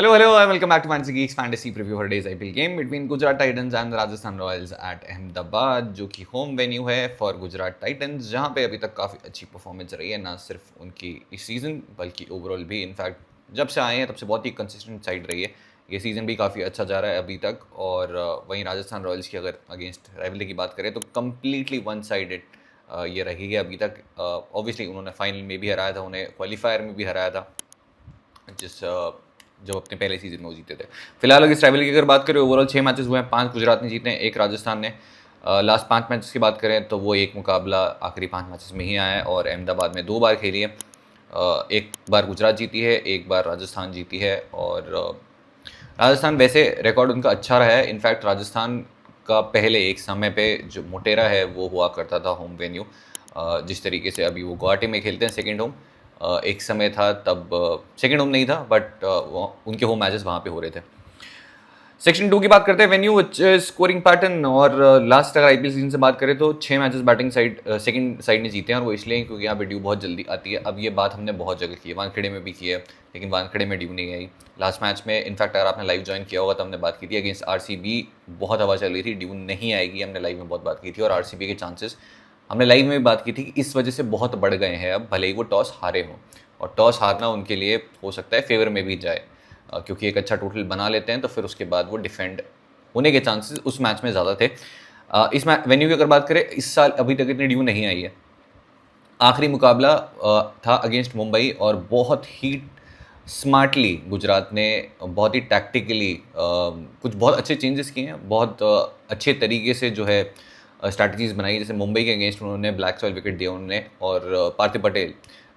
Hello, hello, and welcome back to Fantasy Geeks Fantasy Preview for today's IPL game between Gujarat Titans and Rajasthan Royals at Ahmedabad, जो कि home venue है for Gujarat titans, जहाँ पे अभी तक काफ़ी अच्छी परफॉर्मेंस रही है, ना सिर्फ उनकी इस सीज़न बल्कि ओवरऑल भी। इनफैक्ट जब से आए हैं तब से बहुत ही कंसिस्टेंट साइड रही है। ये सीज़न भी काफ़ी अच्छा जा रहा है अभी तक। और वहीं राजस्थान रॉयल्स की अगर अगेंस्ट राइवलरी की बात करें तो कम्प्लीटली वन साइडेड ये रही है अभी तक। ऑब्वियसली उन्होंने फाइनल में भी हराया था, उन्हें क्वालिफायर में भी हराया था, जब अपने पहले सीजन में वो जीते थे। फिलहाल अगर इस राइवलरी की अगर बात करें, ओवरऑल 6 मैचेस हुए हैं, 5 गुजरात ने जीते हैं, 1 राजस्थान ने। लास्ट 5 मैचेस की बात करें तो वो एक मुकाबला आखिरी 5 मैचेस में ही आया है और अहमदाबाद में 2 बार खेली है। एक बार गुजरात जीती है, एक बार राजस्थान जीती है। और राजस्थान वैसे रिकॉर्ड उनका अच्छा रहा है। इनफैक्ट राजस्थान का पहले एक समय पे जो मोटेरा है वो हुआ करता था होम वेन्यू, जिस तरीके से अभी वो गुवाहाटी में खेलते हैं सेकेंड होम। एक समय था तब सेकेंड होम नहीं था, बट उनके होम मैचेस वहाँ पे हो रहे थे। सेक्शन 2 की बात करते हैं, वेन्यू स्कोरिंग पैटर्न। और लास्ट अगर आईपीएल सीजन से बात करें तो 6 matches batting side second side ने जीते हैं, और वो इसलिए क्योंकि यहाँ पे ड्यू बहुत जल्दी आती है। अब ये बात हमने बहुत जगह की है, वानखेड़े में भी की है, लेकिन वानखेड़े में ड्यू नहीं आई लास्ट मैच में। इनफैक्ट अगर आपने लाइव ज्वाइन किया होगा तो हमने बात की थी अगेंस्ट आरसीबी, बहुत हवा चल रही थी, ड्यू नहीं आएगी, हमने लाइव में बहुत बात की थी। और आरसीबी के चांसेस हमने लाइव में भी बात की थी कि इस वजह से बहुत बढ़ गए हैं अब, भले ही वो टॉस हारे हों। और टॉस हारना उनके लिए हो सकता है फेवर में भी जाए, क्योंकि एक अच्छा टोटल बना लेते हैं तो फिर उसके बाद वो डिफेंड होने के चांसेस उस मैच में ज़्यादा थे। इस मैच वेन्यू की अगर बात करें, इस साल अभी तक इतनी ड्यू नहीं आई है। आखिरी मुकाबला था अगेंस्ट मुंबई, और बहुत ही स्मार्टली गुजरात ने, बहुत ही टैक्टिकली कुछ बहुत अच्छे चेंजेस किए हैं, बहुत अच्छे तरीके से जो है स्ट्रैटेजीज बनाई। जैसे मुंबई के अगेंस्ट उन्होंने ब्लैक सॉइल विकेट दिया उन्होंने, और पार्थिव पटेल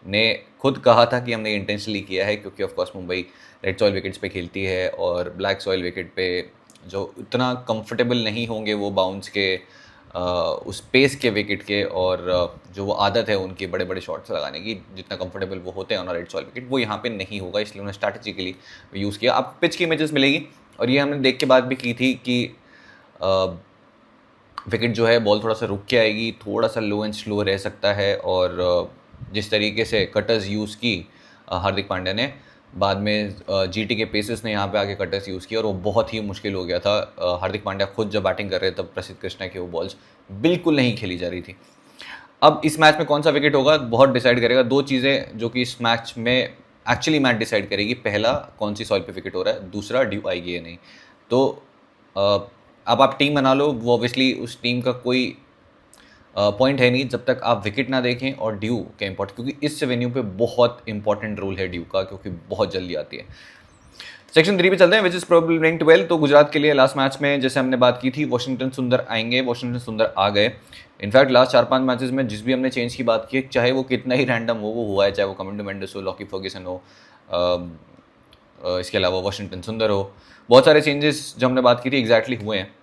ने खुद कहा था कि हमने इंटेंशनली किया है, क्योंकि of course Mumbai red soil wickets पे खेलती है और ब्लैक सॉइल विकेट पे जो इतना कंफर्टेबल नहीं होंगे वो बाउंस के, उस पेस के विकेट के, और जो वो आदत है उनकी बड़े बड़े शॉट्स लगाने की, जितना कंफर्टेबल वो होते हैं ऑन रेड सॉइल विकेट, वो यहाँ पे नहीं होगा, इसलिए उन्होंने स्ट्रैटेजिकली यूज़ किया। आप पिच की इमेजेस मिलेगी, और ये हमने देख के बात भी की थी कि विकेट जो है बॉल थोड़ा सा रुक के आएगी, थोड़ा सा लो एंड स्लो रह सकता है। और जिस तरीके से कटर्स यूज़ की हार्दिक पांड्या ने, बाद में जीटी के पेसर्स ने यहाँ पे आके कटर्स यूज़ किया, और वो बहुत ही मुश्किल हो गया था। हार्दिक पांड्या खुद जब बैटिंग कर रहे थे तब प्रसिद्ध कृष्णा की वो बॉल्स बिल्कुल नहीं खेली जा रही थी। अब इस मैच में कौन सा विकेट होगा बहुत डिसाइड करेगा, 2 चीज़ें जो कि इस मैच में एक्चुअली मैच डिसाइड करेगी। पहला, कौन सी सॉइल पे विकेट हो रहा है, दूसरा ड्यू आएगी या नहीं। तो अब आप टीम बना लो, वो ऑब्वियसली उस टीम का कोई पॉइंट है नहीं जब तक आप विकेट ना देखें और ड्यू के इम्पोर्टेंट, क्योंकि इस वेन्यू पे बहुत इंपॉर्टेंट रोल है ड्यू का, क्योंकि बहुत जल्दी आती है। सेक्शन 3 पे चलते हैं, विच इज प्रोबेबली रैंक 12। तो गुजरात के लिए लास्ट मैच में जैसे हमने बात की थी, वॉशिंगटन सुंदर आएंगे, वॉशिंगटन सुंदर आ गए। इनफैक्ट लास्ट 4-5 मैचेस में जिस भी हमने चेंज की बात की, चाहे वो कितना ही रैंडम हो वो हुआ है, चाहे वो कमिंडो मेंडिस हो, लॉकी फर्ग्यूसन हो, इसके अलावा वॉशिंगटन सुंदर हो, बहुत सारे चेंजेस जो हमने बात की थी एग्जैक्टली हुए हैं।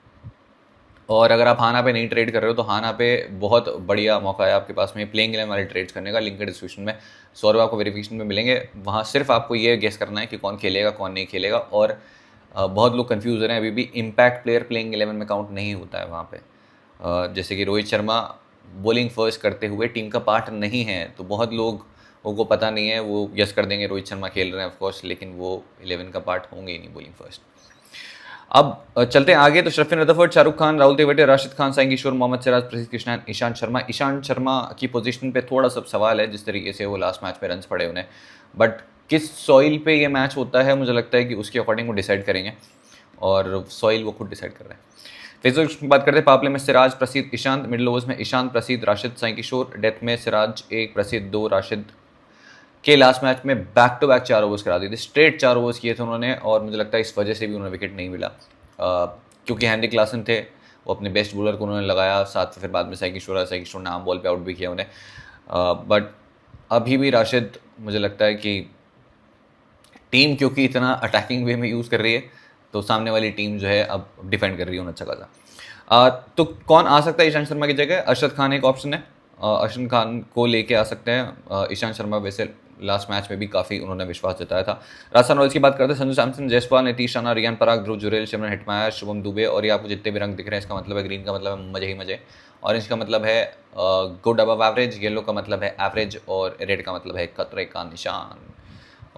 और अगर आप हाना पे नहीं ट्रेड कर रहे हो तो हाना पे बहुत बढ़िया मौका है आपके पास में प्लेइंग 11 वाले ट्रेड्स करने का, लिंक है डिस्क्रिप्शन में। 100 रुपये आपको वेरिफिकेशन में मिलेंगे, वहाँ सिर्फ आपको ये गेस करना है कि कौन खेलेगा कौन नहीं खेलेगा। और बहुत लोग कन्फ्यूज हो रहे हैं, अभी भी इम्पैक्ट प्लेयर प्लेइंग 11 में काउंट नहीं होता है वहाँ पे। जैसे कि रोहित शर्मा बॉलिंग फर्स्ट करते हुए टीम का पार्ट नहीं है, तो बहुत लोगों को पता नहीं है, वो गेस कर देंगे रोहित शर्मा खेल रहे हैं ऑफकोर्स, लेकिन वो 11 का पार्ट होंगे ही नहीं बॉलिंग फर्स्ट। अब चलते हैं आगे, तो शरफिन रदरफोर्ड, शाहरुख खान, राहुल तेवटे, राशिद खान, साई किशोर, मोहम्मद सिराज, प्रसिद्ध कृष्णा, ईशांत शर्मा। ईशांत शर्मा की पोजीशन पे थोड़ा सा सवाल है, जिस तरीके से वो लास्ट मैच में रन्स पड़े उन्हें, बट किस सॉइल पे ये मैच होता है मुझे लगता है कि उसके अकॉर्डिंग वो डिसाइड करेंगे, और सॉइल वो खुद डिसाइड कर रहे हैं। फेसबुक की बात करते हैं, पावले में सिराज, प्रसिद्ध, ईशांत, मिडिल ओवर्स में ईशांत, प्रसिद्ध, राशिद, साई किशोर, डेथ में सिराज 1, प्रसिद्ध 2, राशिद के लास्ट मैच में बैक टू बैक 4 ओवर्स करा दिए थे, स्ट्रेट 4 ओवर्स किए थे उन्होंने, और मुझे लगता है इस वजह से भी उन्हें विकेट नहीं मिला, क्योंकि हैंडी क्लासन थे, वो अपने बेस्ट बॉलर को उन्होंने लगाया साथ में, फिर बाद में साई किशोर ने आम बॉल पे आउट भी किया उन्हें। बट अभी भी राशिद, मुझे लगता है कि टीम क्योंकि इतना अटैकिंग वे में यूज़ कर रही है, तो सामने वाली टीम जो है अब डिफेंड कर रही है उन्हें अच्छा खासा। तो कौन आ सकता है ईशांत शर्मा की जगह? अरशद खान एक ऑप्शन है, अरशद खान को लेके आ सकते हैं। ईशांत शर्मा वैसे लास्ट मैच में भी काफ़ी उन्होंने विश्वास जताया था। राजस्थान रॉयल्स की बात करते हैं, संजू सैमसन, जयसवाल, नीतीश राणा, रियान पराग, ध्रुव जुरेल, सिमरन हेटमायर, शुभम दुबे। और ये आपको जितने भी रंग दिख रहे हैं, इसका मतलब है ग्रीन का मतलब है मजे ही मजे, ऑरेंज का मतलब है गुड अबव एवरेज, येलो का मतलब है एवरेज, और रेड का मतलब है खतरे का निशान।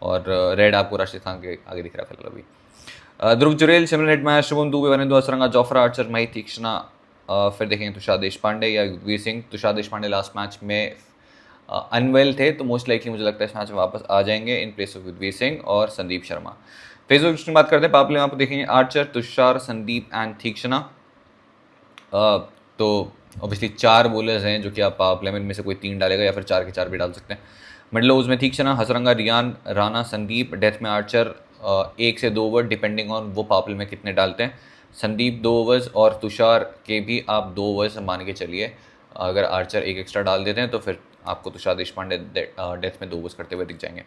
और रेड आपको राशिद खान के आगे दिख रहा है फिलहाल अभी। Dhruv Jurel, Shimron Hetmyer, Shubham Dubey, Wanindu Hasaranga, Jofra Archer, Maheesh Theekshana, फिर देखेंगे तुषार देशपांडे या युद्धवीर सिंह। तुषार देशपांडे लास्ट मैच में अनवेल थे, तो मोस्ट लाइकली मुझे लगता है इस मैच में वापस आ जाएंगे in place of Yudhvir Singh और संदीप शर्मा। फेसबुक की बात करते हैं, पावर प्ले में आपको देखेंगे आर्चर, तुषार, संदीप एंड तीक्ष्णा। तो ऑब्वियसली 4 बॉलर्स हैं जो कि आप पावर प्ले में इनमें से कोई 3 डालेगा या फिर 4 के 4 भी डाल सकते हैं। मिडल ओवर्स में तीक्ष्णा, हसरंगा, रियान, राणा, संदीप। डेथ में आर्चर 1 से 2 ओवर डिपेंडिंग ऑन वो पावर प्ले में कितने डालते हैं। संदीप 2 ओवर्स और तुषार के भी आप 2 ओवर्स मान के चलिए। अगर आर्चर 1 एक्स्ट्रा डाल देते हैं तो फिर आपको तुषार देशपांडे डेथ में 2 ओवर्स करते हुए दिख जाएंगे।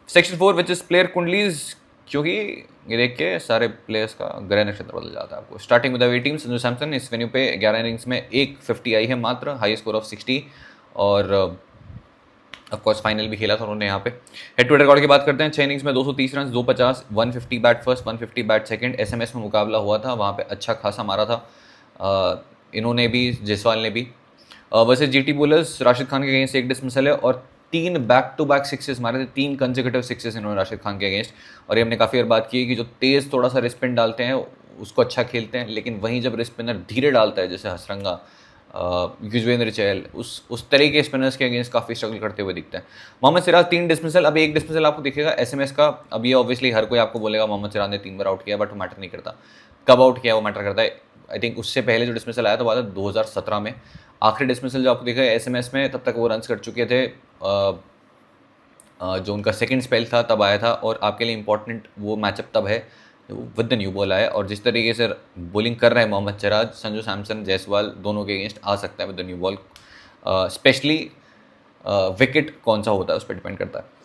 सेक्शन 4 विच इज प्लेयर कुंडलीज, क्योंकि ये देख के सारे प्लेयर्स का ग्रह नक्षत्र बदल जाता है आपको। Starting with the team, Sanju Samson इस वेन्यू पे 11 इनिंग्स में 150 आई है मात्र, हाई स्कोर ऑफ 60 और ऑफकोर्स फाइनल भी खेला था उन्होंने यहाँ पे। हेड टू हेड रिकॉर्ड की बात करते हैं, 6 इनिंग्स में 230 run, 250, 150 bat first, 150 bat second. SMS में मुकाबला हुआ था, वहाँ पे अच्छा खासा मारा था इन्होंने भी, जायसवाल ने भी। वैसे जीटी बोलर्स, राशिद खान के अगेंस्ट 1 डिसमिसल है और 3 बैक टू बैक सिक्सेस मारे थे, 3 कंसेक्यूटिव सिक्सेस इन्होंने राशिद खान के अगेंस्ट। और ये हमने काफ़ी बार बात की है कि जो तेज़ थोड़ा सा रिस्पिन डालते हैं उसको अच्छा खेलते हैं, लेकिन वहीं जब रिस्पिनर धीरे डालता है जैसे हसरंगा, युजवेंद्र चहल, उस तरह के स्पिनर्स के अगेंस्ट काफ़ी स्ट्रगल करते हुए दिखते हैं। मोहम्मद सिराज 3 डिसमिसल, अब 1 डिसमिसल आपको दिखेगा एसएमएस का। अब ये ऑब्वियसली हर कोई आपको बोलेगा मोहम्मद सिराज ने 3 बार आउट किया, बट वो मैटर नहीं करता कब आउट किया, वो मैटर करता है। आई थिंक उससे पहले जो डिसमिसल आया था वो आया था 2017 में। आखिरी डिसमिसल जो आपको दिखा एसएमएस में, तब तक वो रन्स कर चुके थे। जो उनका सेकंड स्पेल था तब आया था, और आपके लिए इंपॉर्टेंट वो मैचअप तब है विद द न्यू बॉल आया। और जिस तरीके से बॉलिंग कर रहे हैं मोहम्मद सिराज, संजू सैमसन, जायसवाल दोनों के अगेंस्ट आ सकता है with the new ball. Specially wicket कौन सा होता है उस पर डिपेंड करता है।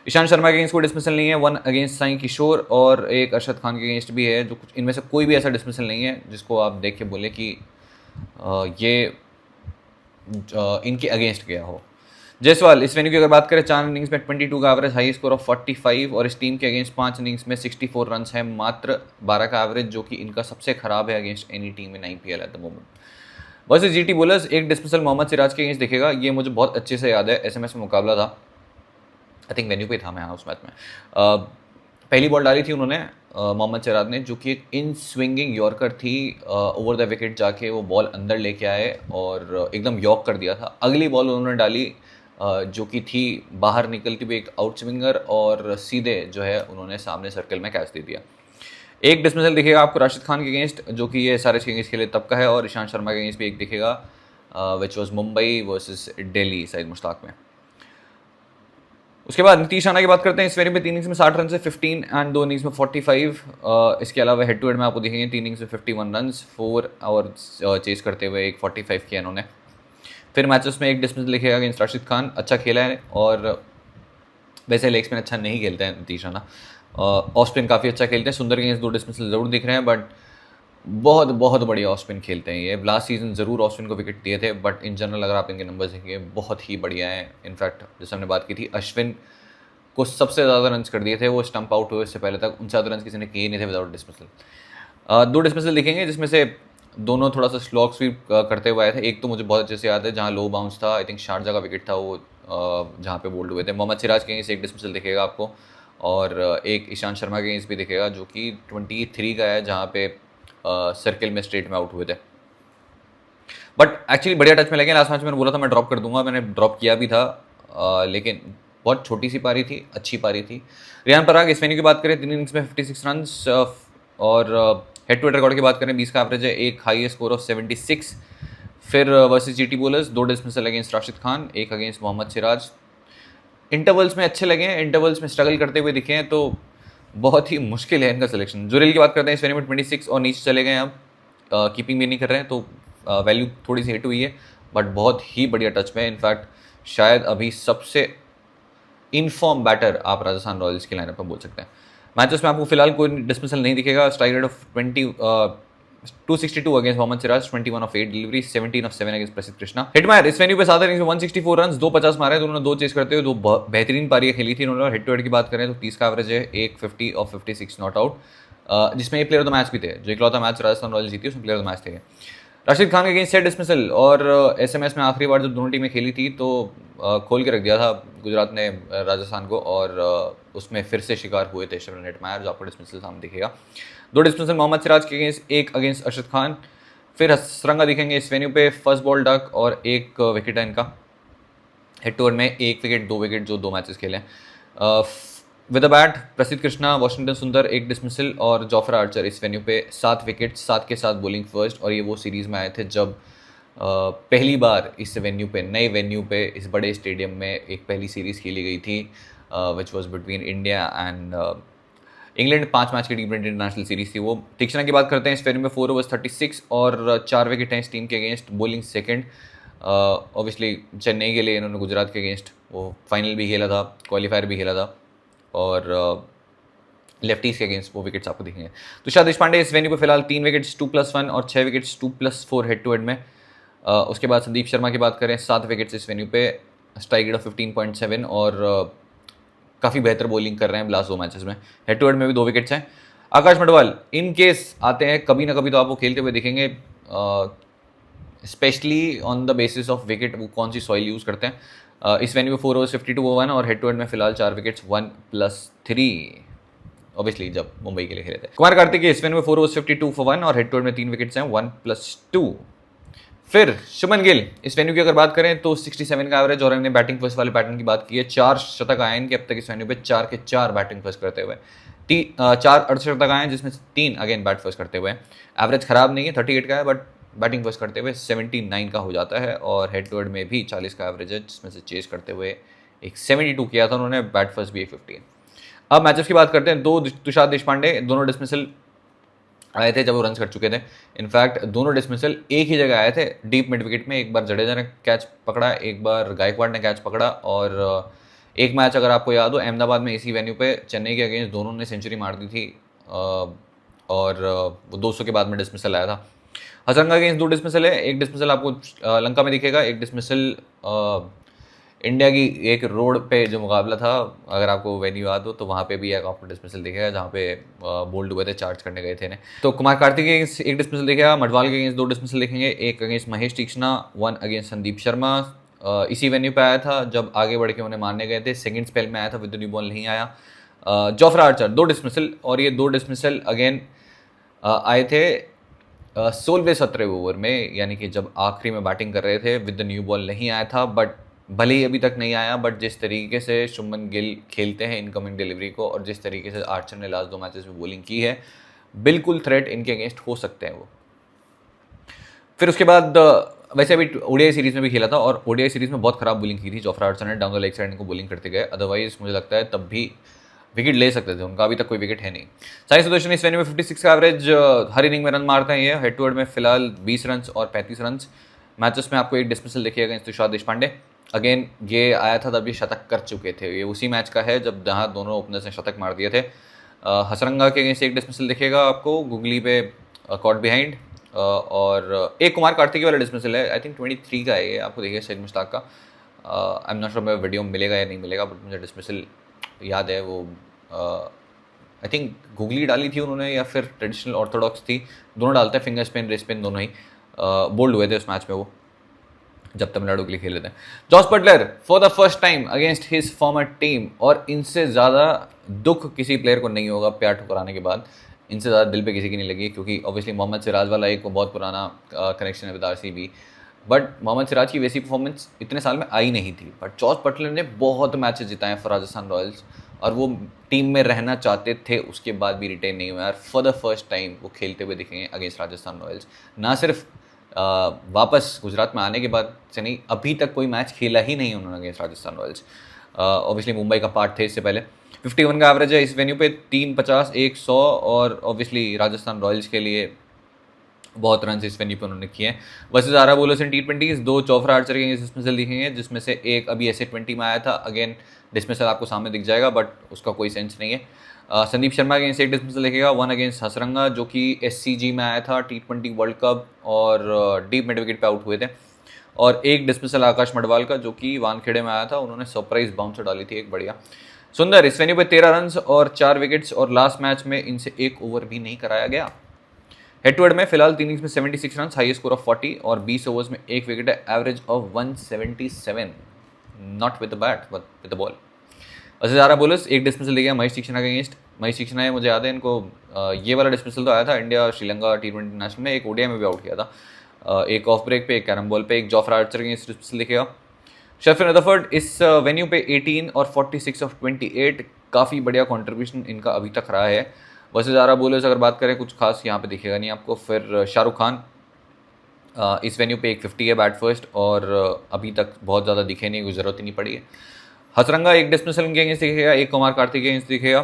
ईशांत शर्मा के अगेंस्ट कोई डिसमिसल नहीं है, 1 अगेंस्ट साई किशोर और 1 अरशद खान के अगेंस्ट भी है। जो कुछ इनमें से कोई भी ऐसा डिसमिसल नहीं है जिसको आप देख के बोले कि ये इनके अगेंस्ट गया हो। जायसवाल इस वेन्यू की अगर बात करें, 4 इनिंग्स में 22 का एवरेज, हाई स्कोर ऑफ 45 और इस टीम के अगेंस्ट 5 इनिंग्स में 64 रन है मात्र, 12 का एवरेज, जो कि इनका सबसे खराब है against any team in IPL at the moment. वैसे GT bowlers, 1 dismissal Mohammed Siraj के अगेंस्ट दिखेगा, ये मुझे बहुत अच्छे से याद है। एसएमएस में मुकाबला था, आई थिंक वेन्यू पे था मैं उस मैच में। पहली बॉल डाली थी उन्होंने मोहम्मद सिराज ने, जो कि एक इन स्विंगिंग यॉर्कर थी, ओवर द विकेट जाके वो बॉल अंदर लेके आए और एकदम यॉर्क कर दिया था। अगली बॉल उन्होंने डाली जो कि थी बाहर निकलती हुई एक आउट स्विंगर, और सीधे जो है उन्होंने सामने सर्कल में कैच दे दिया। 1 डिसमिसल दिखेगा आपको राशिद खान के अगेंस्ट, जो कि ये सारे अगेंस्ट खेले तब का है, और ईशांत शर्मा के अगेंस्ट भी 1 दिखेगा, which was Mumbai versus Delhi side Mushtaq में। उसके बाद नीतीश राणा की बात करते हैं, इस वेरी में 3 इनिंग्स में 60 रन से 15 एंड 2 इनिंग्स में 45। इसके अलावा हेड टू हेड में आपको दिखेंगे 3 इनिंग्स में 51 रन, 4 और चेस करते हुए एक 45 किया इन्होंने। फिर मैचेस में 1 डिसमिसल लिखेगा अगेंस्ट राशिद खान, अच्छा खेला है, और वैसे लेग स्पिन अच्छा नहीं खेलते हैं नीतीश राणा, ऑफ स्पिन काफ़ी अच्छा खेलते हैं। सुंदर के अगेंस्ट 2 डिसमिसल जरूर दिख रहे हैं, बट बहुत बहुत बढ़िया ऑफ स्पिन खेलते हैं ये। लास्ट सीजन ज़रूर ऑफ स्पिन को विकेट दिए थे, बट इन जनरल अगर आप इनके नंबर्स देखेंगे बहुत ही बढ़िया हैं। इनफैक्ट जैसे हमने बात की थी, अश्विन को सबसे ज़्यादा रन्स कर दिए थे वो स्टंप आउट हुए इससे पहले तक, उनसे ज़्यादा रन्स किसी ने किए नहीं थे विदाउट डिसमिसल। 2 डिसमिसल दिखेंगे जिसमें से दोनों थोड़ा सा स्लॉग स्वीप करते हुए आए थे। एक तो मुझे बहुत अच्छे से याद है जहाँ लो बाउंस था, आई थिंक शारजा का विकेट था वो, जहाँ पे बोल्ड हुए थे। मोहम्मद सिराज के अगेंस्ट 1 डिसमिसल दिखेगा आपको, और एक ईशांत शर्मा के अगेंस्ट भी दिखेगा जो कि 23 का है, जहाँ पे सर्किल में स्ट्रेट में आउट हुए थे। बट एक्चुअली बढ़िया टच में लगे। लास्ट मैच मैंने बोला था मैं ड्रॉप कर दूंगा, मैंने ड्रॉप किया भी था, लेकिन बहुत छोटी सी पारी थी, अच्छी पारी थी। रियान पराग इस वेन्यू की बात करें, 3 इनिंग्स में 56 रन, और हेड टू हेड रिकॉर्ड की बात करें 20 का एवरेज है, एक हाई स्कोर ऑफ 76। फिर versus GT bowlers, 2 dismissal against Rashid Khan, 1 against Mohammed Siraj. Intervals में अच्छे लगे हैं, इंटरवल्स में स्ट्रगल करते हुए दिखे हैं, तो बहुत ही मुश्किल है इनका सिलेक्शन। जुरेल की बात करते हैं, इस वेन्यू में 26 और नीचे चले गए हैं, अब कीपिंग भी नहीं कर रहे हैं, तो वैल्यू थोड़ी सी हिट हुई है, बट बहुत ही बढ़िया टच में। इनफैक्ट शायद अभी सबसे इनफॉर्म बैटर आप राजस्थान रॉयल्स की लाइनअप में बोल सकते हैं। मैचेस में आपको फिलहाल कोई डिसमिसल नहीं दिखेगा। Strike rate of 262 against Mohammed Siraj, 21 of 8 delivery, 17 of 7 against Prasidh Krishna. Hetmyer इस वेन्यू पे 7 इनिंग्स में 164 रन, 250 मारे, दोनों 2 चेस करते हुए 2 बेहतरीन पारियां खेली थी उन्होंने। हेड टू हेड की बात करें तो 30 का एवरेज है, 150 और 56 नॉट आउट, जिसमें ये प्लेयर ऑफ द मैच भी थे। जो इकलौता मैच राजस्थान रॉयल्स जीती उसमें प्लेयर ऑफ द मैच थे। राशिद खान के अगेंस्ट 6 डिसमिसल, और एसएमएस में आखिरी बार जब दोनों टीमें खेली थी तो खोल के रख दिया था गुजरात ने राजस्थान को, और उसमें फिर से शिकार हुए थे शरण नेटमायर, जो आपको डिसमिसल सामने दिखेगा। 2 डिसमिसल मोहम्मद सिराज के अगेंस्ट, 1 अगेंस्ट अरशद खान। फिर हसरंगा दिखेंगे इस वेन्यू पे, फर्स्ट बॉल डक और 1 विकेट है इनका। हेड टू हेड में 1 विकेट 2 विकेट जो 2 मैचेस खेले। विद अ बैट प्रसिद्ध कृष्णा, वॉशिंगटन सुंदर 1 डिसमिसल और जोफ्रा आर्चर इस वेन्यू पे 7 विकेट, 7 के साथ बॉलिंग फर्स्ट। और ये वो सीरीज़ में आए थे जब पहली बार इस वेन्यू पे, नए वेन्यू पे, इस बड़े स्टेडियम में एक पहली सीरीज़ खेली गई थी, which was between India and England. 5 match की टी20 इंटरनेशनल सीरीज़ थी वो। तीक्ष्णा की बात करते हैं, इस वेन्यू में 4 ओवर्स 36 और 4 विकेट हैं इस टीम के against, bowling second. Obviously Chennai के लिए इन्होंने गुजरात के अगेंस्ट वो फाइनल भी खेला था, क्वालिफायर भी खेला था, और लेफ्टीज के अगेंस्ट वो विकेट्स आपको दिखेंगे। तुषार देशपांडे इस वेन्यू पे फिलहाल 3 विकेट्स 2+1 और 6 विकेट्स 2+4 हेड टू हेड में। उसके बाद संदीप शर्मा की बात करें, 7 विकेट्स इस वेन्यू पे, स्ट्राइक रेट ऑफ 15.7 और काफ़ी बेहतर बॉलिंग कर रहे हैं लास्ट 2 मैचेस में। हेड टू हेड में भी 2 विकेट्स हैं। आकाश मडवाल इन केस आते हैं कभी ना कभी तो आपको खेलते हुए दिखेंगे, specially on the basis of wicket, वो कौन सी सॉइल यूज़ करते हैं। इस वेन्यू में 4 ओवर्स 52 for 1 और हेड टू हेड में फिलहाल 4 विकेट्स 1+3, ऑब्वियसली जब मुंबई के लिए खेले थे। कुमार कार्तिक इस वेन्यू में 4 ओवर्स 52 for 1 और हेड टू हेड में 3 विकेट्स हैं 1+2। फिर शुभमन गिल इस वेन्यू की अगर बात करें तो 67 का एवरेज, और हमने बैटिंग फर्स्ट वाले पैटर्न की बात की है। 4 शतक आए इनके अब तक इस वेन्यू पे, 4 के 4 बैटिंग फर्स्ट करते हुए। 4 अर्धशतक आए जिसमें से 3 अगेन बैट फर्स्ट करते हुए। एवरेज खराब नहीं है, 38 का है, बट बैटिंग फर्स्ट करते हुए 79 का हो जाता है। और हेड टू हेड में भी 40 का एवरेज है, जिसमें से चेस करते हुए एक 72 किया था उन्होंने, बैट फर्स्ट भी 150। अब मैचेस की बात करते हैं। 2 तुषार देशपांडे, दोनों डिसमिसल आए थे जब वो रन कर चुके थे। इनफैक्ट दोनों डिसमिसल एक ही जगह आए थे, डीप मिड विकेट में। एक बार जडेजा ने कैच पकड़ा, एक बार गायकवाड़ ने कैच पकड़ा। और एक मैच अगर आपको याद हो, अहमदाबाद में इसी वेन्यू पे चेन्नई के अगेंस्ट दोनों ने सेंचुरी मार दी थी, और वो 200 के बाद में डिसमिसल आया था। हसरंगा अगेंस्ट 2 डिसमिसल है, 1 डिसमिसल आपको लंका में दिखेगा, 1 डिसमिसल इंडिया की एक रोड पे जो मुकाबला था, अगर आपको वेन्यू याद हो तो वहाँ पे भी एक आपको डिसमिसल दिखेगा, जहाँ पे बोल्ड हुए थे, चार्ज करने गए थे ने। तो कुमार कार्तिक के अगेंस्ट 1 डिसमिसल दिखेगा, मडवाल के अगेंस्ट 2 डिसमिसल दिखेंगे, 1 अगेंस्ट महेश तीक्ष्णा, 1 अगेंस्ट संदीप शर्मा। इसी वेन्यू पे आया था जब आगे बढ़ के उन्हें मारने गए थे, सेकंड स्पेल में आया था, विद न्यू बॉल नहीं आया। जोफ्रा आर्चर 2 डिसमिसल, और ये 2 डिसमिसल अगेन आए थे 16वें 17वें ओवर में, यानी कि जब आखिरी में बैटिंग कर रहे थे, विद न्यू बॉल नहीं आया था। बट भले ही अभी तक नहीं आया, बट जिस तरीके से शुभमन गिल खेलते हैं इनकमिंग डिलीवरी को, और जिस तरीके से आर्चर ने लास्ट 2 मैचेस में बॉलिंग की है, बिल्कुल थ्रेट इनके अगेंस्ट हो सकते हैं वो। फिर उसके बाद वैसे अभी ओडीआई सीरीज में भी खेला था, और ओडीआई सीरीज में बहुत खराब बॉलिंग की थी जोफ्रा आर्चर ने, डाउन द लेग साइड इनको बॉलिंग करते गए। अदरवाइज मुझे लगता है तब भी विकेट ले सकते थे, उनका अभी तक कोई विकेट है नहीं। साई सुदर्शन इस वेन्यू में 56 का एवरेज, हर इनिंग में रन मारते हैं ये। हेड टू हेड में फिलहाल 20 रन और 35 रन। मैचेस में आपको 1 डिसमिसल देखिएगा अगेंस्ट तुषार देशपांडे। अगेन ये आया था तब ये शतक कर चुके थे, ये उसी मैच का है जब जहाँ दोनों ओपनर्स ने शतक मार दिए थे। हसरंगा के अगेंस्ट 1 डिसमिसल देखिएगा आपको, गुगली पे कॉट बिहाइंड, और एक कुमार कार्तिक वाला डिसमिसल है, आई थिंक 23 का है ये, आपको देखिए सैयद मुश्ताक का। आई एम नॉट श्योर मैं वीडियो मिलेगा या नहीं मिलेगा, बट मुझे डिसमिसल याद है वो। आई थिंक गुगली डाली थी उन्होंने, या फिर ट्रेडिशनल ऑर्थोडॉक्स थी, दोनों डालते हैं, फिंगर स्पिन रेस स्पिन दोनों ही। बोल्ड हुए थे उस मैच में वो, जब तमिलनाडु के लिए खेले थे। Jos Buttler for the first time against his former team, और इनसे ज़्यादा दुख किसी प्लेयर को नहीं होगा प्यार ठुकराने के बाद, इनसे ज़्यादा दिल पे किसी की नहीं लगी, क्योंकि ऑब्वियसली मोहम्मद सिराज वाला एक बहुत पुराना कनेक्शन है with RCB, but Mohammed Siraj की वैसी परफॉर्मेंस इतने साल में आई नहीं थी। बट जॉस बटलर ने बहुत मैचेस जिताए फॉर राजस्थान रॉयल्स, और वो टीम में रहना चाहते थे, उसके बाद भी रिटेन नहीं हुआ यार। फॉर द फर्स्ट टाइम वो खेलते हुए दिखेंगे अगेंस्ट राजस्थान रॉयल्स, ना सिर्फ वापस गुजरात में आने के बाद से नहीं, अभी तक कोई मैच खेला ही नहीं उन्होंने against Rajasthan Royals. Obviously Mumbai का पार्ट थे इससे पहले। 51 का एवरेज है इस वेन्यू पे, 350 100, और ऑब्वियसली राजस्थान रॉयल्स के लिए बहुत रन इस वेन्यू पे उन्होंने किए हैं। Versus 11 bowlers in T20s, 2 Jofra Archer के डिसमिसल दिखेंगे, जिसमें से एक अभी ऐसे 20 में आया था। अगेन डिसमिसल आपको सामने दिख जाएगा, बट उसका कोई सेंस नहीं है। संदीप शर्मा अगेंस्ट 1 डिसमिसल देखेगा, 1 अगेंस्ट हसरंगा, जो कि SCG में आया था, T20 वर्ल्ड कप, और डीप मिड विकेट पे आउट हुए थे। और 1 डिसमिसल आकाश मडवाल का, जो कि वानखेड़े में आया था, उन्होंने सरप्राइज बाउंसर डाली थी एक बढ़िया। सुंदर इस वेन्यू पे 13 रन और 4 विकेट्स, और लास्ट मैच में इनसे 1 ओवर भी नहीं कराया गया। हेड टू हेड में फिलहाल 3 इनिंग्स में 76 रन, हाईएस्ट स्कोर ऑफ 40, और 20 ओवर्स में 1 विकेट है, average of 177, not with the bat but with the ball. Wasim bowlers एक डिसमिसल ले गया महेश तीक्ष्णा के अगेंस्ट। महेश तीक्ष्णा है, मुझे याद है इनको ये वाला डिसमिसल तो आया था इंडिया श्रीलंका T20 इंटरनेशनल में, एक ओडीआई में भी आउट किया था, एक ऑफ ब्रेक पे, एक कैरम बॉल पे, एक जॉफ्रा आर्चर के अगेंस्ट डिसमिसल लिखेगा। शेफिन रदरफोर्ड इस वेन्यू पे 18 और 46 ऑफ 28, काफ़ी बढ़िया कंट्रीब्यूशन इनका अभी तक रहा है। वसीम बोलर्स अगर बात करें कुछ खास यहाँ पे दिखेगा नहीं आपको। फिर शाहरुख खान इस वेन्यू पे 150 है बैट फर्स्ट, और अभी तक बहुत ज़्यादा दिखे नहीं, कोई ज़रूरत ही नहीं पड़ी है। हसरंगा एक डिसमिसल उनके अगेंस्ट दिखेगा, एक कुमार कार्तिक के अगेंस्ट दिखेगा।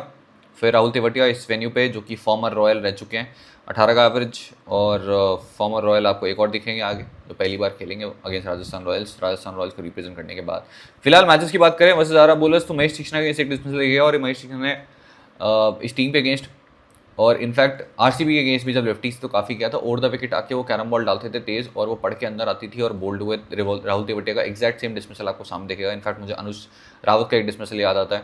फिर राहुल तेवटिया इस वेन्यू पे जो कि फॉर्मर रॉयल रह चुके हैं, 18 का एवरेज, और फॉर्मर रॉयल आपको एक और दिखेंगे आगे जो पहली बार खेलेंगे अगेंस्ट राजस्थान रॉयल्स को रिप्रेजेंट करने के बाद। फिलहाल मैचेस की बात करें, वैसे ज़्यादा बोलर्स तो महेश तीक्ष्णा के अगेंस्ट एक डिसमिसल दिखेगा, और महेश तीक्ष्णा ने इस टीम पे अगेंस्ट और इनफैक्ट आरसीबी के अगेंस्ट भी जब लेफ्टीज तो काफ़ी किया था, ओवर द विकेट आके वो कैरम बॉल डालते थे तेज़, और वो पढ़ के अंदर आती थी और बोल्ड हुए। राहुल तेवटिया का एग्जैक्ट सेम डिसमिसल आपको सामने दिखेगा। इनफैक्ट मुझे अनुज रावत का एक डिसमिसल याद आता है,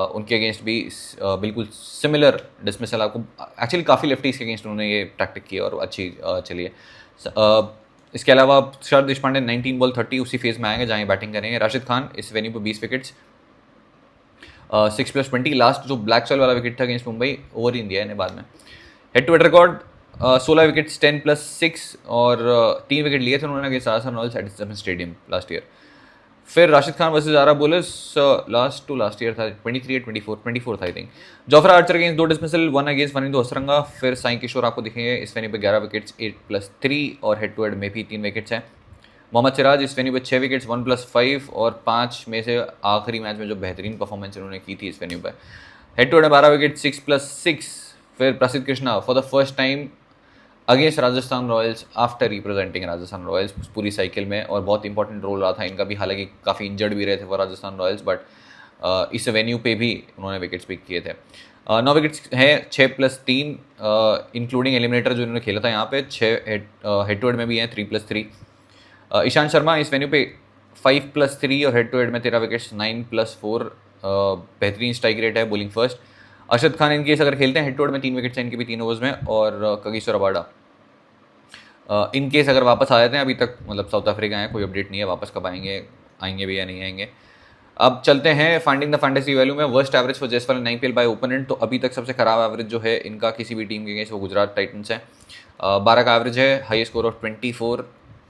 उनके अगेंस्ट भी बिल्कुल सिमिलर डिसमिसल आपको, एक्चुअली काफ़ी लेफ्टीज के अगेंस्ट उन्होंने ये टैक्टिक की और अच्छी चली है। इसके अलावा शरद देशपांडे 19 बॉल 30 उसी फेज में आएंगे जहाँ बैटिंग करेंगे। राशिद खान इस वेन्यू पर 20 विकेट्स, 6+20, लास्ट जो ब्लैक सॉइल वाला विकेट था अगेंस्ट मुंबई ओवर ही दिया है बाद में। Head to head record 16 wickets 10+6, और 3 विकेट लिए थे उन्होंने against Rajasthan Royals at stadium last year. फिर राशिद खान वर्सेस आरा बोलर्स लास्ट ईयर था 23 था I think. Jofra Archer against 2 dismissal, 1 against Wanindu Hasaranga. फिर साई किशोर आपको दिखेंगे इस वेन्यू पे 11 विकेट्स 8+3, और हेड टू हेड में भी 3 विकेट्स हैं। मोहम्मद सिराज इस वेन्यू पे 6 विकेट्स 1+5, और 5 में से आखिरी मैच में जो बेहतरीन परफॉर्मेंस इन्होंने की थी इस वेन्यू पे। Head to head 12 wicket 6+6। फिर Prasidh Krishna for the first time against Rajasthan Royals after representing Rajasthan Royals पूरी साइकिल में, और बहुत इंपॉर्टेंट रोल रहा था इनका भी, हालांकि काफ़ी इंजर्ड भी रहे थे फॉर राजस्थान रॉयल्स, बट इस वेन्यू पे भी उन्होंने विकेट्स पिक किए थे। 9 विकेट्स हैं 6+3, इंक्लूडिंग एलिमिनेटर जो इन्होंने खेला था यहाँ पे। 6 हेड टू हेड में भी हैं 3+3। ईशांत शर्मा इस वेन्यू पे 5+3, और हेड टू हेड में 13 विकेट्स 9+4, बेहतरीन स्ट्राइक रेट है, bowling first. Arshad Khan in case अगर खेलते हैं हेड टू हेड में 3 विकेट्स हैं इनके भी 3 ओवर्स में, और कगिसो रबाडा इनकेस अगर वापस आ जाते हैं, अभी तक मतलब साउथ अफ्रीका है, कोई अपडेट नहीं है वापस कब आएंगे भी या नहीं आएंगे। अब चलते हैं फाइंडिंग द फैंटेसी वैल्यू में। Worst average for Jaiswal in IPL by opponent, तो अभी तक सबसे खराब एवरेज जो है इनका किसी भी टीम के अगेंस्ट वो गुजरात टाइटंस है। 12 का एवरेज है, हाई स्कोर ऑफ 24,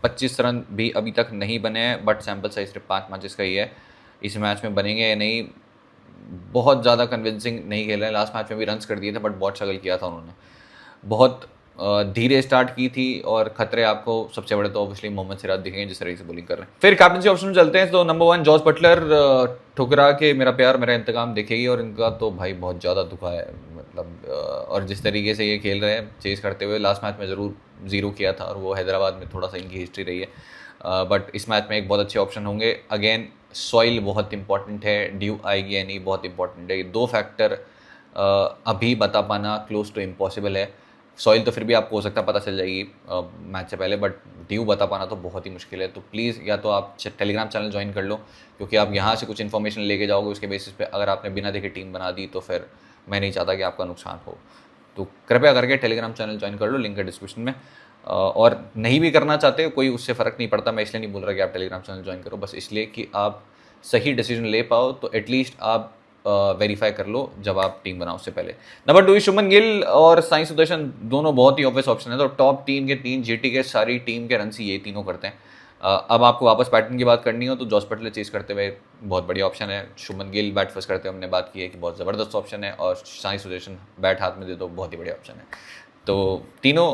25 रन भी अभी तक नहीं बने हैं, बट सैम्पल साइज सिर्फ 5 मैचेस का ही है। इस मैच में बनेंगे या नहीं, बहुत ज़्यादा कन्विंसिंग नहीं खेल रहे हैं। लास्ट मैच में भी रन्स कर दिए थे, बट बहुत स्ट्रगल किया था उन्होंने, बहुत धीरे स्टार्ट की थी, और खतरे आपको सबसे बड़े तो ऑब्वियसली मोहम्मद सिराज दिखेंगे जिस तरीके से बॉलिंग कर रहे हैं। फिर कैप्टनसी ऑप्शन में चलते हैं, तो नंबर 1 जॉस बटलर, ठुकरा के मेरा प्यार मेरा इंतकाम देखेगी, और इनका तो भाई बहुत ज़्यादा दुखा है, मतलब और जिस तरीके से ये खेल रहे हैं चेस करते हुए, लास्ट मैच में ज़रूर 0 किया था, और वो हैदराबाद में थोड़ा सा इनकी हिस्ट्री रही है, बट इस मैच में एक बहुत अच्छे ऑप्शन होंगे। अगेन सॉइल बहुत इंपॉर्टेंट है, ड्यू आएगी या नहीं बहुत इंपॉर्टेंट है, ये 2 फैक्टर अभी बता पाना क्लोज टू इम्पॉसिबल है। सॉइल तो फिर भी आपको हो सकता है पता चल जाएगी मैच से पहले, बट ड्यू बता पाना तो बहुत ही मुश्किल है। तो प्लीज़ या तो आप टेलीग्राम चैनल ज्वाइन कर लो, क्योंकि आप यहाँ से कुछ इन्फॉर्मेशन लेके जाओगे, उसके बेसिस पे अगर आपने बिना देखे टीम बना दी तो फिर मैं नहीं चाहता कि आपका नुकसान हो। तो कृपया करके टेलीग्राम चैनल ज्वाइन कर लो, लिंक है डिस्क्रिप्शन में। और नहीं भी करना चाहते कोई, उससे फ़र्क नहीं पड़ता, मैं इसलिए नहीं बोल रहा कि आप टेलीग्राम चैनल ज्वाइन करो, बस इसलिए कि आप सही डिसीजन ले पाओ, तो एटलीस्ट आप वेरीफाई कर लो जब आप टीम बनाओ उससे पहले। नंबर 2 शुभमन गिल और साई सुदर्शन, दोनों बहुत ही ऑब्वियस ऑप्शन है। तो टॉप 3 के 3 जीटी के सारी टीम के रन ही ये तीनों करते हैं। अब आपको वापस पैटर्न की बात करनी हो तो जॉस बटलर चेस करते हुए बहुत बढ़िया ऑप्शन है। शुभमन गिल बैट फर्स्ट करते हुए हमने बात की है कि बहुत ज़बरदस्त ऑप्शन है, और साई सुदर्शन बैट हाथ में दे तो बहुत ही बढ़िया ऑप्शन है। तो तीनों,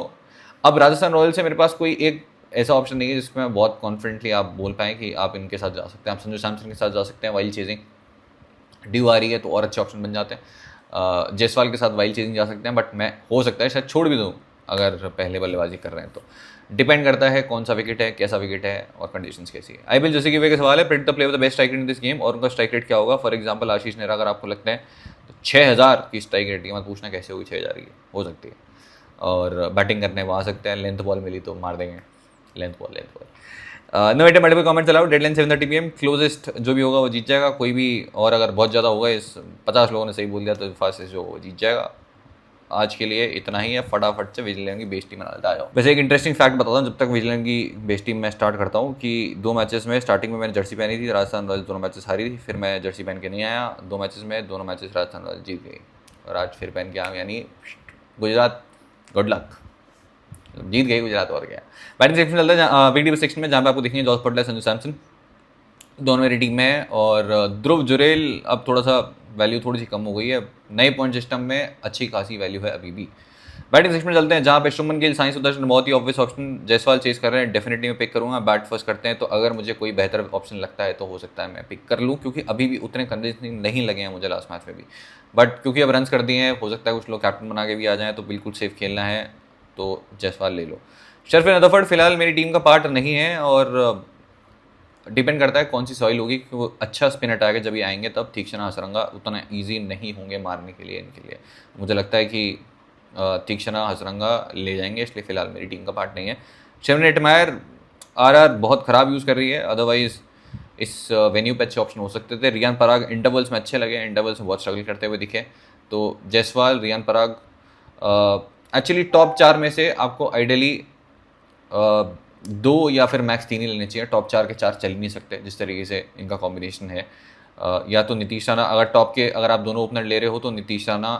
अब राजस्थान रॉयल्स से मेरे पास कोई एक ऐसा ऑप्शन नहीं है जिसमें मैं बहुत कॉन्फिडेंटली आप बोल पाएँ कि आप इनके साथ जा सकते हैं। आप संजू सैमसन के साथ जा सकते हैं, वाइल्ड चेजिंग ड्यू आ रही है तो और अच्छे ऑप्शन बन जाते हैं। जायसवाल के साथ वाइल्ड चेजिंग जा सकते हैं, बट मैं हो सकता है शायद छोड़ भी दूँ अगर पहले बल्लेबाजी कर रहे हैं तो। डिपेंड करता है कौन सा विकेट है, कैसा विकेट है, और कंडीशंस कैसी है। IPL जैसे कि वे का सवाल है, predict the player the best strike rate in this game, और उनका स्ट्राइक रेट क्या होगा। फॉर एग्जांपल आशीष नेहरा अगर आपको लगता है तो 6000 की स्ट्राइक रेट, मत पूछना कैसे होगी 6000 की, हो सकती है। और बैटिंग करने वो आ सकते हैं, लेंथ बॉल मिली तो मार देंगे, length ball. No wait multiple comments allowed, deadline 7:30 PM, closest जो भी होगा वो जीत जाएगा। कोई भी, और अगर बहुत ज़्यादा होगा, इस 50 लोगों ने सही बोल दिया तो फास्टेस्ट जो वो जीत जाएगा। आज के लिए इतना ही है, फटाफट से विजिलेंस की बेस टीम बना लेते आ जाओ। वैसे एक इंटरेस्टिंग फैक्ट बताता हूँ जब तक विजिलेंस की बेस टीम मैं स्टार्ट करता हूँ, कि 2 मैचेस में स्टार्टिंग में मैंने जर्सी पहनी थी, राजस्थान रॉयल्स दोनों मैचेस हारी थी, फिर मैं जर्सी पहन के नहीं आया 2 मैचेस में, दोनों मैचेस राजस्थान रॉयल्स जीत गई, और आज फिर पहन के आया, यानी गुजरात गुड लक, जीत गई गुजरात और क्या। बैटिंग सेक्शन चलता है बिग डी सेक्शन में, जहाँ पे आपको देखेंगे जॉस बटलर, संजू सैमसन दोनों मेरी टीम में है, और ध्रुव जुरेल अब थोड़ा सा वैल्यू थोड़ी सी कम हो गई है, नए पॉइंट सिस्टम में अच्छी खासी वैल्यू है अभी भी। बैटिंग सेक्शन में चलते हैं, जहाँ पे शुभमन गिल, साई सुदर्शन बहुत ही ऑब्वियस ऑप्शन, जायसवाल चेस कर रहे हैं, डेफिनेटली मैं पिक करूंगा। बैट फर्स्ट करते हैं, तो अगर मुझे कोई बेहतर ऑप्शन लगता है तो हो सकता है मैं पिक कर लूँ, क्योंकि अभी भी उतने कंविंसिंग नहीं लगे हैं मुझे लास्ट मैच में भी, बट क्योंकि अब रन्स कर दिए हैं, हो सकता है कुछ लोग कैप्टन बना के भी आ जाएँ, तो बिल्कुल सेफ खेलना है तो जायसवाल ले लो। शरफिन रदरफोर्ड फिलहाल मेरी टीम का पार्ट नहीं है, और डिपेंड करता है कौन सी सॉइल होगी, क्योंकि वो अच्छा स्पिन अटैक है, जब ये आएंगे तब तीक्ष्ण हसरंगा उतना ईजी नहीं होंगे मारने के लिए इनके लिए। मुझे लगता है कि तीक्ष्ण हसरंगा ले जाएंगे, इसलिए फिलहाल मेरी टीम का पार्ट नहीं है। शेवन एटमायर आर बहुत ख़राब यूज़ कर रही है, अदरवाइज़ इस वेन्यू पे अच्छे ऑप्शन हो सकते थे। रियान पराग इंटरवल्स में अच्छे लगे, इंटरवल्स में बहुत स्ट्रगल करते हुए दिखे, तो जायसवाल, रियान पराग एक्चुअली टॉप 4 में से आपको आइडियली 2 या फिर मैक्स 3 ही लेने चाहिए, टॉप 4 के 4 चल ही नहीं सकते जिस तरीके से इनका कॉम्बिनेशन है। या तो नीतीश राणा, अगर टॉप के अगर आप दोनों ओपनर ले रहे हो तो नीतीश राणा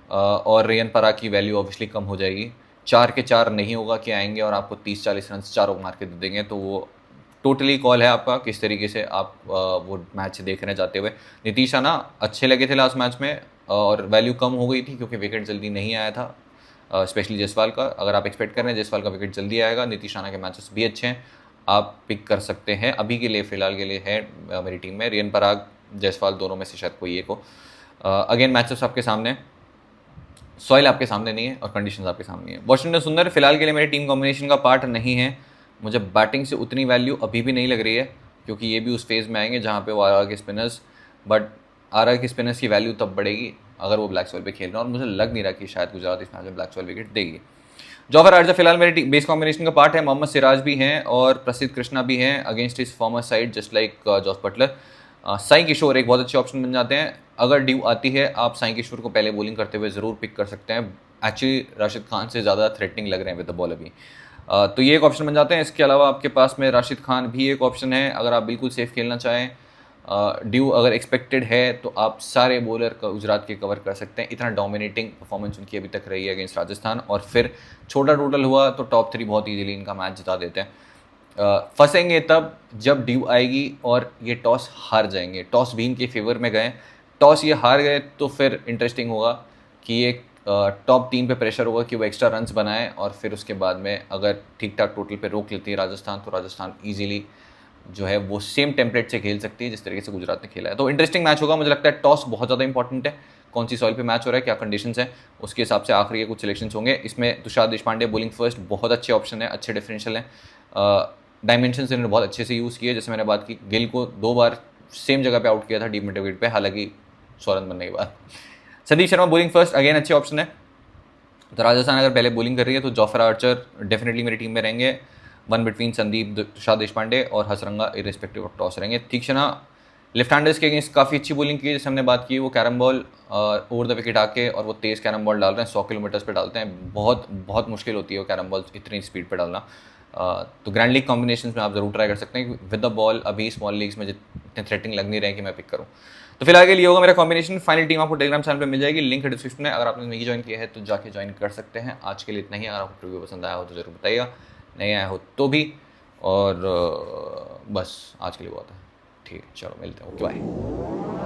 और रियान पराग की वैल्यू ऑब्वियसली कम हो जाएगी। 4 के 4 नहीं होगा कि आएंगे और आपको 30-40 रन चारों मार के दे देंगे, तो वो टोटली कॉल है आपका किस तरीके से आप वो मैच देखने जाते हुए। नीतीश राणा अच्छे लगे थे लास्ट मैच में, और वैल्यू कम हो गई थी क्योंकि विकेट जल्दी नहीं आया था, स्पेशली जायसवाल का। अगर आप एक्सपेक्ट कर रहे हैं जायसवाल का विकेट जल्दी आएगा, नीतीश राणा के मैचेस भी अच्छे हैं, आप पिक कर सकते हैं। अभी के लिए फिलहाल के लिए है मेरी टीम में रियान पराग, जायसवाल दोनों में से शायद कोई एक हो। अगेन मैचेस आपके सामने, सॉइल आपके सामने नहीं है और कंडीशंस आपके सामने है। वाशिंगटन सुंदर फिलहाल के लिए मेरी टीम कॉम्बिनेशन का पार्ट नहीं है, मुझे बैटिंग से उतनी वैल्यू अभी भी नहीं लग रही है, क्योंकि ये भी उस फेज़ में आएंगे जहाँ पे वो आर के स्पिनर्स, बट आर के स्पिनर्स की वैल्यू तब बढ़ेगी अगर वो ब्लैक सॉइल पे खेल रहे हैं, और मुझे लग नहीं रहा कि शायद गुजरात इस मैच में ब्लैक सॉइल विकेट देगी। जॉफर आर्चर फिलहाल मेरी बेस कॉम्बिनेशन का पार्ट है, मोहम्मद सिराज भी हैं और प्रसिद्ध कृष्णा भी हैं against his former side just like Jos Buttler. Sai Kishore एक बहुत अच्छे ऑप्शन बन जाते हैं, अगर ड्यू आती है आप साई किशोर को पहले बॉलिंग करते हुए ज़रूर पिक कर सकते हैं। एक्चुअली राशिद खान से ज़्यादा थ्रेटनिंग लग रहे हैं विद द बॉल अभी, तो ये एक ऑप्शन बन जाते हैं। इसके अलावा आपके पास में राशिद खान भी एक ऑप्शन है, अगर आप बिल्कुल सेफ खेलना चाहें, ड्यू अगर एक्सपेक्टेड है तो आप सारे बॉलर का गुजरात के कवर कर सकते हैं। इतना डोमिनेटिंग परफॉर्मेंस उनकी अभी तक रही है अगेंस्ट राजस्थान, और फिर छोटा टोटल हुआ तो टॉप 3 बहुत ईजिली इनका मैच जिता देते हैं। फंसेंगे तब जब ड्यू आएगी और ये टॉस हार जाएंगे, टॉस भी इनके फेवर में गए, टॉस ये हार गए तो फिर इंटरेस्टिंग होगा कि ये टॉप 3 पे प्रेशर होगा कि वो एक्स्ट्रा रन्स बनाएं, और फिर उसके बाद में अगर ठीक ठाक टोटल पे रोक लेती है राजस्थान, तो राजस्थान ईजिली जो है वो सेम टेम्पलेट से खेल सकती है जिस तरीके से गुजरात ने खेला है। तो इंटरेस्टिंग मैच होगा, मुझे लगता है टॉस बहुत ज़्यादा इंपॉर्टेंट है, कौन सी सॉइल पे मैच हो रहा है, क्या कंडीशंस है, उसके हिसाब से आखिरी के कुछ सिलेक्शंस होंगे। इसमें तुषार देशपांडे बॉलिंग फर्स्ट बहुत अच्छे ऑप्शन है, अच्छे डिफरेंशियल हैं, डायमेंशंस इन्होंने बहुत अच्छे से यूज़ किए। जैसे मैंने बात की, गिल को 2 बार सेम जगह पे आउट किया था डीप मिड विकेट पे, हालांकि 100 रन बनने के बाद। Sandeep Sharma bowling first again अच्छे ऑप्शन है, तो राजस्थान अगर पहले बॉलिंग कर रही है तो जॉफर आर्चर डेफिनेटली मेरी टीम में रहेंगे, वन बिटवीन संदीप, तुषार देशपांडे और हसरंगा इरेस्पेक्टिव ऑफ टॉस रहेंगे। तीक्ष्णा लेफ्ट हैंडर्स के अगेंस्ट काफ़ी अच्छी बॉलिंग की, जैसे हमने बात की, वो carrom ball over the wicket आके और वो तेज़ कैरम बॉल डाल रहे हैं, 100 किलोमीटर पे डालते हैं, बहुत बहुत मुश्किल होती है वो कैरम बॉल इतनी स्पीड पे डालना। तो ग्रैंड लीग कॉम्बिनेशन में आप जरूर ट्राई कर सकते हैं विद द बॉल, अभी स्मॉल लीग्स में जितने थ्रेटिंग लग नहीं रहे कि मैं पिक करूँ। तो फिलहाल के लिए होगा मेरा कॉम्बिनेशन, फाइनल टीम आपको टेलीग्राम चैनल पे मिल जाएगी, लिंक डिस्क्रिप्शन में, अगर आपने नहीं ज्वाइन किया है तो जाके ज्वाइन कर सकते हैं। आज के लिए इतना ही, अगर आपको प्रीव्यू पसंद आया हो तो ज़रूर बताइएगा, नहीं आया हो तो भी, और बस आज के लिए बहुत है, ठीक है, चलो मिलते हैं, ओके बाय।